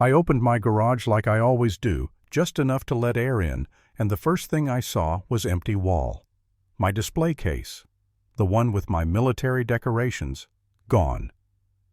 I opened my garage like I always do, just enough to let air in, and the first thing I saw was empty wall. My display case, the one with my military decorations, gone.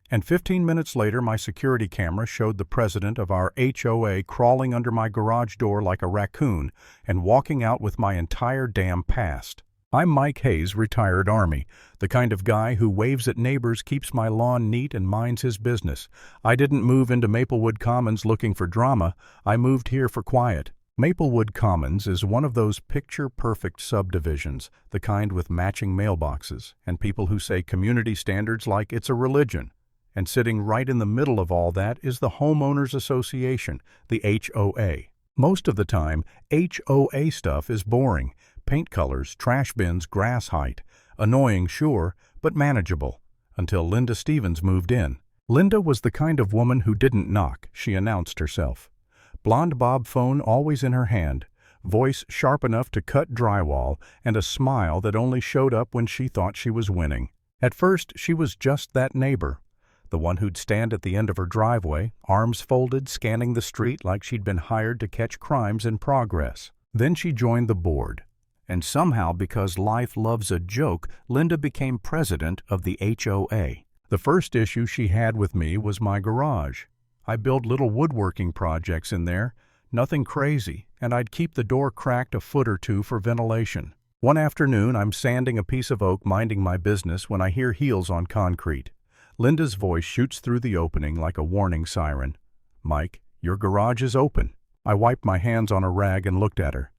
And 15 minutes later, my security camera showed the president of our HOA crawling under my garage door like a raccoon and walking out with my entire damn past. I'm Mike Hayes, retired Army, the kind of guy who waves at neighbors, keeps my lawn neat, and minds his business. I didn't move into Maplewood Commons looking for drama. I moved here for quiet. Maplewood Commons is one of those picture-perfect subdivisions, the kind with matching mailboxes, and people who say community standards like it's a religion. And sitting right in the middle of all that is the Homeowners Association, the HOA. Most of the time, HOA stuff is boring. Paint colors, trash bins, grass height. Annoying, sure, but manageable. Until Linda Stevens moved in. Linda was the kind of woman who didn't knock, she announced herself. Blonde bob phone always in her hand, voice sharp enough to cut drywall, and a smile that only showed up when she thought she was winning. At first, she was just that neighbor. The one who'd stand at the end of her driveway, arms folded, scanning the street like she'd been hired to catch crimes in progress. Then she joined the board. And somehow, because life loves a joke, Linda became president of the HOA. The first issue she had with me was my garage. I built little woodworking projects in there, nothing crazy, and I'd keep the door cracked a foot or two for ventilation. One afternoon, I'm sanding a piece of oak, minding my business, when I hear heels on concrete. Linda's voice shoots through the opening like a warning siren. "Mike, your garage is open." I wiped my hands on a rag and looked at her.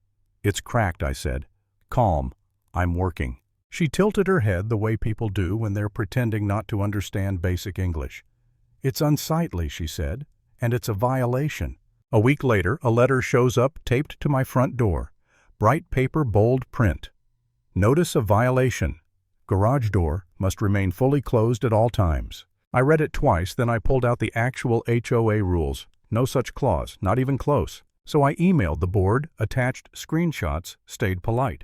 "It's cracked," I said. "Calm. I'm working." She tilted her head the way people do when they're pretending not to understand basic English. "It's unsightly," she said, "and it's a violation." A week later, a letter shows up taped to my front door. Bright paper, bold print. Notice of violation. Garage door must remain fully closed at all times. I read it twice, then I pulled out the actual HOA rules. No such clause, not even close. So I emailed the board, attached screenshots, stayed polite.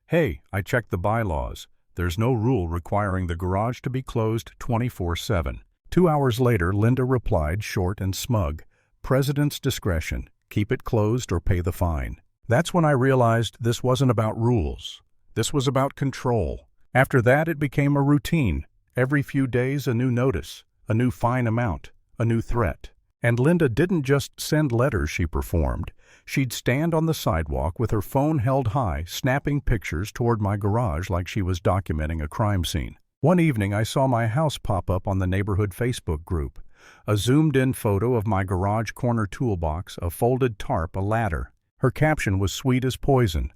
"Hey, I checked the bylaws. There's no rule requiring the garage to be closed 24/7. 2 hours later, Linda replied, short and smug, "President's discretion. Keep it closed or pay the fine." That's when I realized this wasn't about rules. This was about control. After that, it became a routine. Every few days, a new notice, a new fine amount, a new threat. And Linda didn't just send letters, she performed. She'd stand on the sidewalk with her phone held high, snapping pictures toward my garage like she was documenting a crime scene. One evening, I saw my house pop up on the neighborhood Facebook group. A zoomed-in photo of my garage corner toolbox, a folded tarp, a ladder. Her caption was sweet as poison.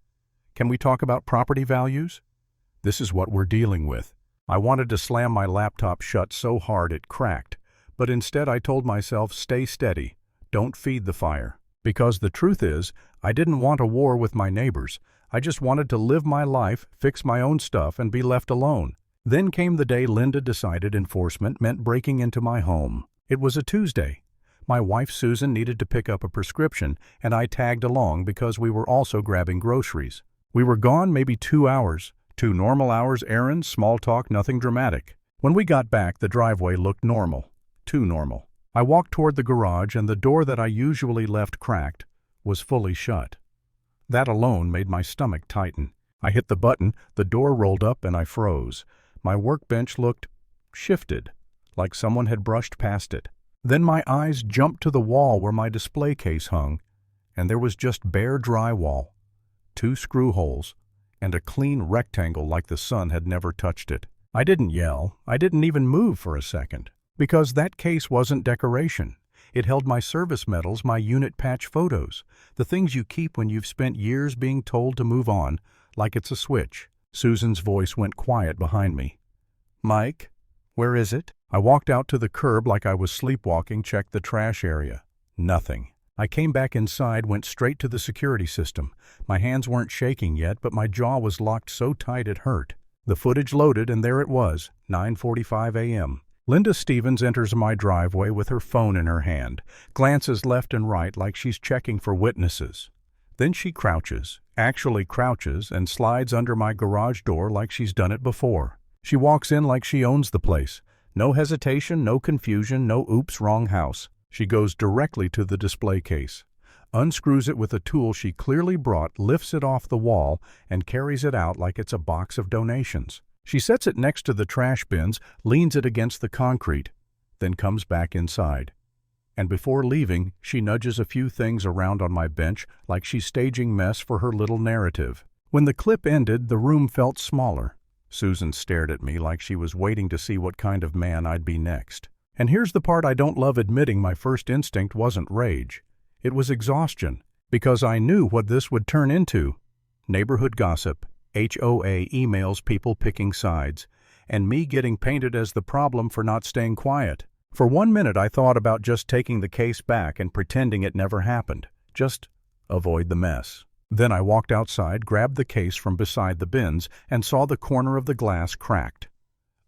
"Can we talk about property values? This is what we're dealing with." I wanted to slam my laptop shut so hard it cracked, but instead I told myself, stay steady, don't feed the fire. Because the truth is, I didn't want a war with my neighbors. I just wanted to live my life, fix my own stuff, and be left alone. Then came the day Linda decided enforcement meant breaking into my home. It was a Tuesday. My wife Susan needed to pick up a prescription, and I tagged along because we were also grabbing groceries. We were gone maybe 2 hours. 2 normal hours, errands, small talk, nothing dramatic. When we got back, the driveway looked normal. Too normal. I walked toward the garage, and the door that I usually left cracked was fully shut. That alone made my stomach tighten. I hit the button, the door rolled up, and I froze. My workbench looked shifted, like someone had brushed past it. Then my eyes jumped to the wall where my display case hung, and there was just bare drywall, 2 screw holes, and a clean rectangle like the sun had never touched it. I didn't yell. I didn't even move for a second. Because that case wasn't decoration. It held my service medals, my unit patch photos, the things you keep when you've spent years being told to move on, like it's a switch. Susan's voice went quiet behind me. "Mike, where is it?" I walked out to the curb like I was sleepwalking, checked the trash area. Nothing. I came back inside, went straight to the security system. My hands weren't shaking yet, but my jaw was locked so tight it hurt. The footage loaded, and there it was, 9:45 a.m. Linda Stevens enters my driveway with her phone in her hand, glances left and right like she's checking for witnesses. Then she crouches, actually crouches, and slides under my garage door like she's done it before. She walks in like she owns the place. No hesitation, no confusion, no oops, wrong house. She goes directly to the display case, unscrews it with a tool she clearly brought, lifts it off the wall, and carries it out like it's a box of donations. She sets it next to the trash bins, leans it against the concrete, then comes back inside. And before leaving, she nudges a few things around on my bench like she's staging mess for her little narrative. When the clip ended, the room felt smaller. Susan stared at me like she was waiting to see what kind of man I'd be next. And here's the part I don't love admitting: my first instinct wasn't rage. It was exhaustion, because I knew what this would turn into. Neighborhood gossip, HOA emails, people picking sides, and me getting painted as the problem for not staying quiet. For 1 minute I thought about just taking the case back and pretending it never happened. Just avoid the mess. Then I walked outside, grabbed the case from beside the bins, and saw the corner of the glass cracked.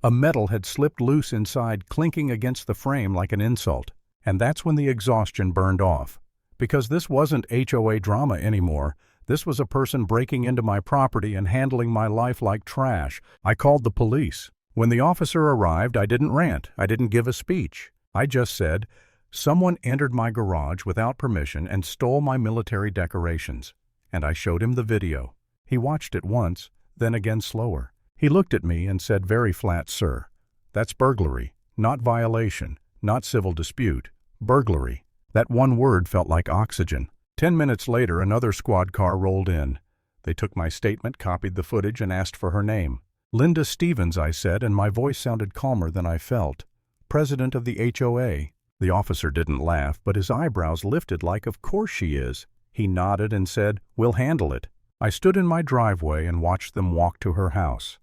A metal had slipped loose inside, clinking against the frame like an insult. And that's when the exhaustion burned off. Because this wasn't HOA drama anymore. This was a person breaking into my property and handling my life like trash. I called the police. When the officer arrived, I didn't rant. I didn't give a speech. I just said, someone entered my garage without permission and stole my military decorations. And I showed him the video. He watched it once, then again slower. He looked at me and said very flat, "Sir, that's burglary, not violation, not civil dispute. Burglary." That one word felt like oxygen. 10 minutes later, another squad car rolled in. They took my statement, copied the footage, and asked for her name. "Linda Stevens," I said, and my voice sounded calmer than I felt. "President of the HOA. The officer didn't laugh, but his eyebrows lifted like, "Of course she is." He nodded and said, "We'll handle it." I stood in my driveway and watched them walk to her house.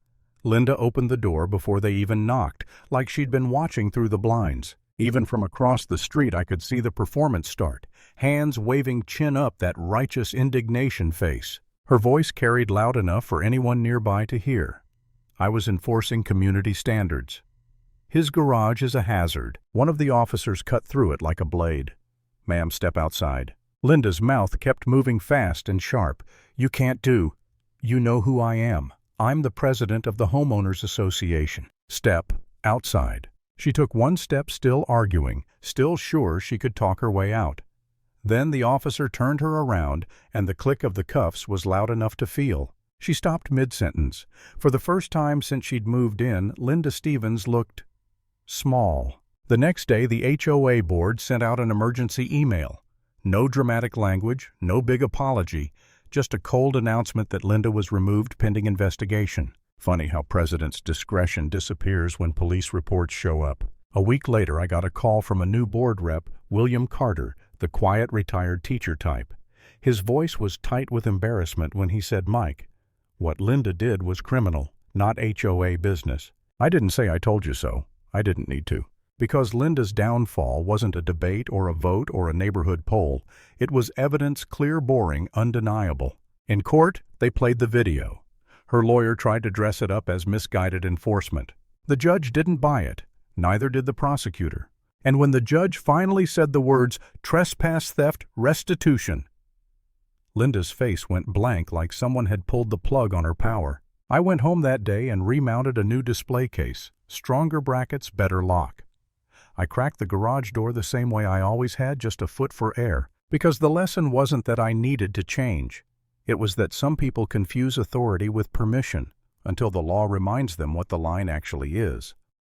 Linda opened the door before they even knocked, like she'd been watching through the blinds. Even from across the street I could see the performance start, hands waving, chin up, that righteous indignation face. Her voice carried loud enough for anyone nearby to hear. I was enforcing community standards. "His garage is a hazard." One of the officers cut through it like a blade. "Ma'am, step outside." Linda's mouth kept moving fast and sharp. "You can't do. You know who I am. I'm the president of the Homeowners Association. Step outside." She took one step, still arguing, still sure she could talk her way out. Then the officer turned her around, and the click of the cuffs was loud enough to feel. She stopped mid-sentence. For the first time since she'd moved in, Linda Stevens looked small. The next day, the HOA board sent out an emergency email. No dramatic language, no big apology, just a cold announcement that Linda was removed pending investigation. Funny how president's discretion disappears when police reports show up. A week later, I got a call from a new board rep, William Carter, the quiet retired teacher type. His voice was tight with embarrassment when he said, "Mike, what Linda did was criminal, not HOA business." I didn't say "I told you so." I didn't need to. Because Linda's downfall wasn't a debate or a vote or a neighborhood poll. It was evidence, clear, boring, undeniable. In court, they played the video. Her lawyer tried to dress it up as misguided enforcement. The judge didn't buy it. Neither did the prosecutor. And when the judge finally said the words, "trespass, theft, restitution," Linda's face went blank like someone had pulled the plug on her power. I went home that day and remounted a new display case. Stronger brackets, better lock. I cracked the garage door the same way I always had, just a foot for air. Because the lesson wasn't that I needed to change. It was that some people confuse authority with permission until the law reminds them what the line actually is.